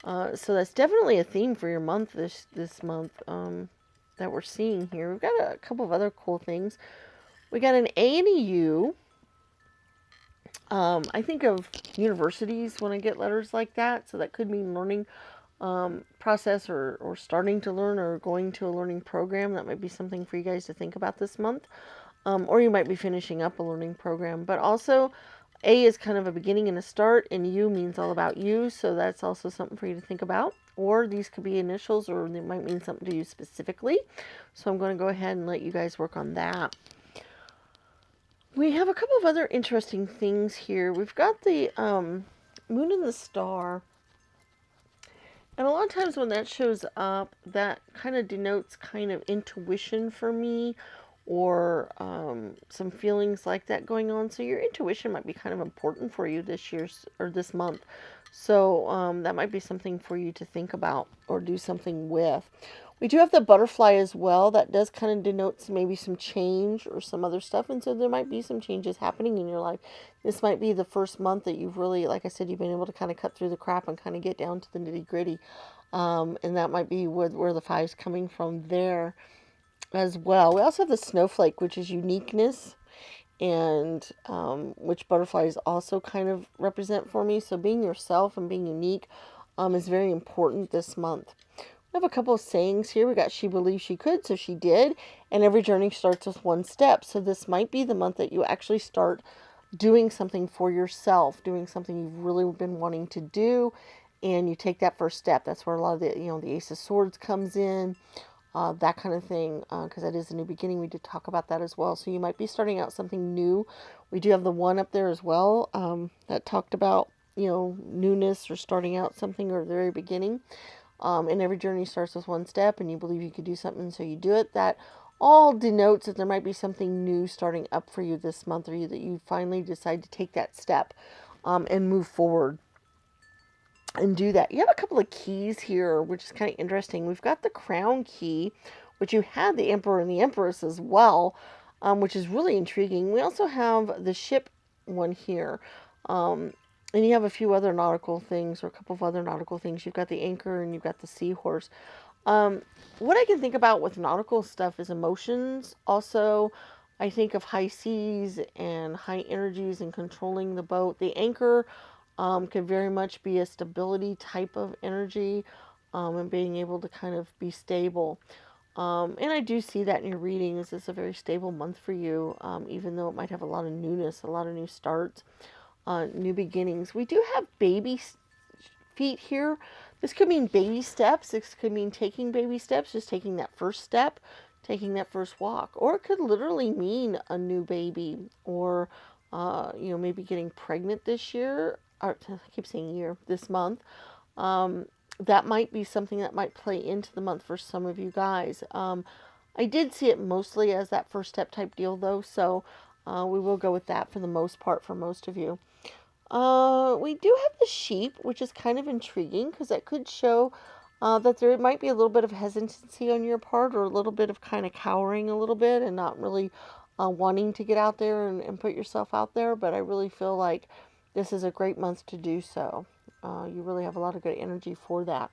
So that's definitely a theme for your month this month that we're seeing here. We've got a couple of other cool things. We got an A and a U. I think of universities when I get letters like that, so that could mean learning process or starting to learn or going to a learning program. That might be something for you guys to think about this month. Or you might be finishing up a learning program. But also, A is kind of a beginning and a start, and U means all about you, so that's also something for you to think about. Or these could be initials, or they might mean something to you specifically. So I'm going to go ahead and let you guys work on that. We have a couple of other interesting things here. We've got the moon and the star. And a lot of times when that shows up, that kind of denotes kind of intuition for me or some feelings like that going on. So your intuition might be kind of important for you this year or this month. So that might be something for you to think about or do something with. We do have the butterfly as well. That does kind of denote maybe some change or some other stuff. And so there might be some changes happening in your life. This might be the first month that you've really, like I said, you've been able to kind of cut through the crap and kind of get down to the nitty gritty. And that might be where the 5's coming from there as well. We also have the snowflake, which is uniqueness, and which butterflies also kind of represent for me. So being yourself and being unique is very important this month. We have a couple of sayings here. We got she believed she could, so she did. And every journey starts with one step. So this might be the month that you actually start doing something for yourself, doing something you've really been wanting to do, and you take that first step. That's where a lot of the Ace of Swords comes in, that kind of thing, because that is a new beginning. We did talk about that as well. So you might be starting out something new. We do have the one up there as well that talked about, newness or starting out something or the very beginning. And every journey starts with one step, and you believe you could do something, so you do it. That all denotes that there might be something new starting up for you this month, or that you finally decide to take that step and move forward and do that. You have a couple of keys here, which is kind of interesting. We've got the crown key, which you had the emperor and the empress as well, which is really intriguing. We also have the ship one here. And you have a few other nautical things, or a couple of other nautical things. You've got the anchor and you've got the seahorse. What I can think about with nautical stuff is emotions. Also, I think of high seas and high energies and controlling the boat. The anchor can very much be a stability type of energy and being able to kind of be stable. And I do see that in your readings. It's a very stable month for you, even though it might have a lot of newness, a lot of new starts. New beginnings. We do have baby feet here. This could mean baby steps. This could mean taking baby steps, just taking that first step, taking that first walk. Or it could literally mean a new baby, or maybe getting pregnant this year. Or I keep saying year, this month. That might be something that might play into the month for some of you guys. I did see it mostly as that first step type deal though, so we will go with that for the most part for most of you. We do have the sheep, which is kind of intriguing because that could show that there might be a little bit of hesitancy on your part, or a little bit of kind of cowering a little bit and not really wanting to get out there and put yourself out there. But I really feel like this is a great month to do so. You really have a lot of good energy for that.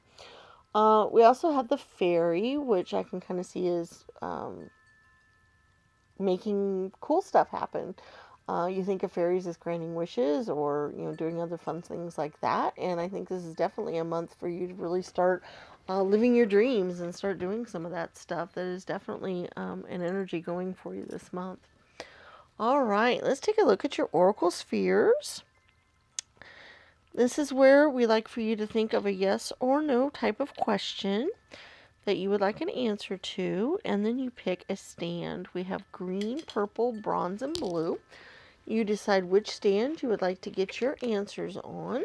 We also have the fairy, which I can kind of see is making cool stuff happen. You think of fairies as granting wishes or, doing other fun things like that. And I think this is definitely a month for you to really start living your dreams and start doing some of that stuff. That is definitely an energy going for you this month. All right, let's take a look at your oracle spheres. This is where we like for you to think of a yes or no type of question that you would like an answer to, and then you pick a stand. We have green, purple, bronze, and blue. You decide which stand you would like to get your answers on,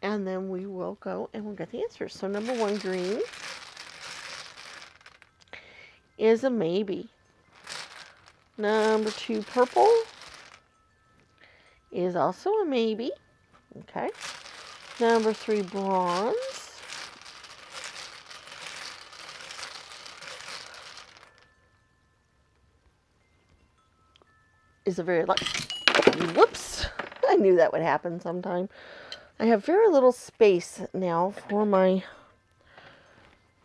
and then we will go and we'll get the answers. So number 1, green, is a maybe. Number 2, purple, is also a maybe. Okay. Number 3, bronze, is a very whoops, I knew that would happen sometime. I have very little space now for my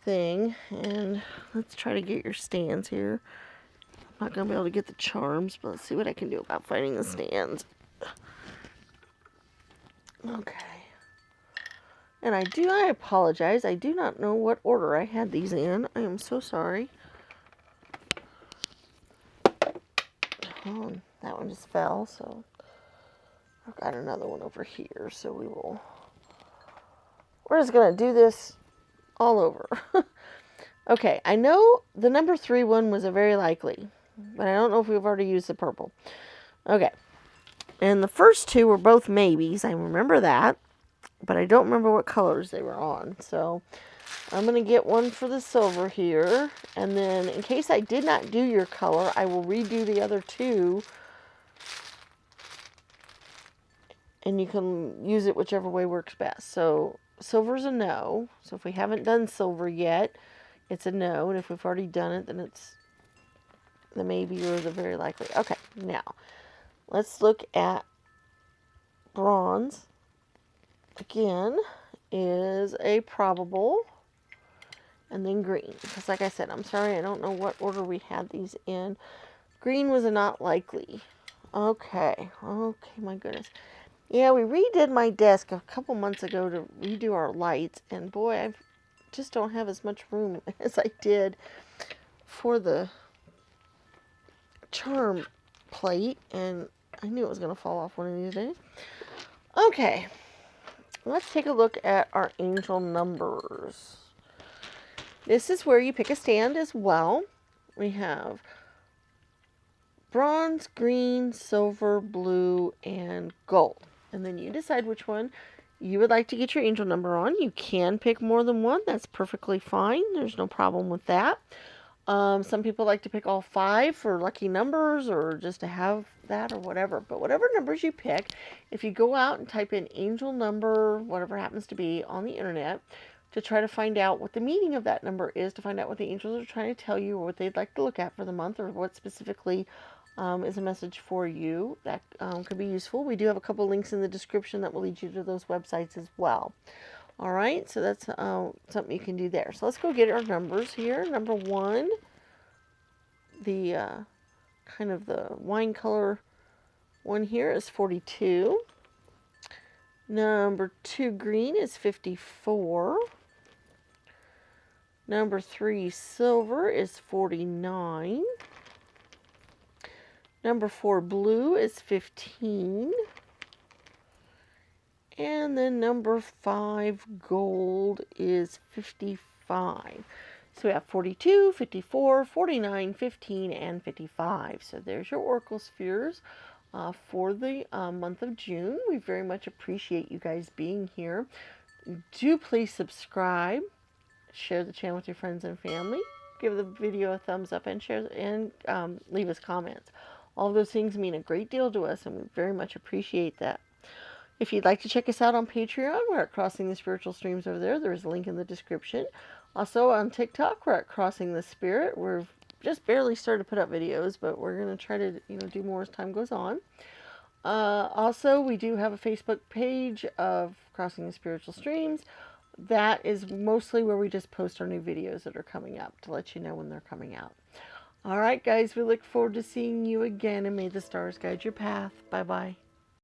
thing, and let's try to get your stands here. I'm not going to be able to get the charms, but let's see what I can do about finding the stands. Okay. And I apologize. I do not know what order I had these in. I am so sorry. Oh, that one just fell, so I've got another one over here, so we're just going to do this all over. Okay, I know the number 3 one was a very likely, but I don't know if we've already used the purple. Okay, and the first 2 were both maybes. I remember that, but I don't remember what colors they were on. So I'm going to get one for the silver here, and then in case I did not do your color, I will redo the other 2, and you can use it whichever way works best. So silver's a no. So if we haven't done silver yet, it's a no, and if we've already done it, then it's the maybe or the very likely. Okay, now let's look at bronze. Again, is a probable, and then green. Because like I said, I'm sorry, I don't know what order we had these in. Green was a not likely. Okay, my goodness. Yeah, we redid my desk a couple months ago to redo our lights, and boy, I just don't have as much room as I did for the charm plate, and I knew it was going to fall off one of these days. Okay, let's take a look at our angel numbers. This is where you pick a stand as well. We have bronze, green, silver, blue, and gold. And then you decide which one you would like to get your angel number on. You can pick more than one. That's perfectly fine. There's no problem with that. Some people like to pick all 5 for lucky numbers or just to have that or whatever. But whatever numbers you pick, if you go out and type in angel number, whatever happens to be, on the internet to try to find out what the meaning of that number is, to find out what the angels are trying to tell you or what they'd like to look at for the month or what specifically is a message for you, that could be useful. We do have a couple links in the description that will lead you to those websites as well. All right, so that's something you can do there. So let's go get our numbers here. Number 1, the kind of the wine color one here is 42. Number 2, green, is 54. Number 3, silver, is 49. Number 4, blue, is 15. And then number 5, gold, is 55. So we have 42, 54, 49, 15, and 55. So there's your oracle spheres for the month of June. We very much appreciate you guys being here. Do please subscribe, share the channel with your friends and family, give the video a thumbs up, and share and leave us comments. All of those things mean a great deal to us, and we very much appreciate that. If you'd like to check us out on Patreon, we're at Crossing the Spiritual Streams over there. There is a link in the description. Also on TikTok, we're at Crossing the Spirit. We're just barely started to put up videos, but we're going to try to do more as time goes on. Also, we do have a Facebook page of Crossing the Spiritual Streams. That is mostly where we just post our new videos that are coming up to let you know when they're coming out. All right, guys, we look forward to seeing you again, and may the stars guide your path. Bye-bye.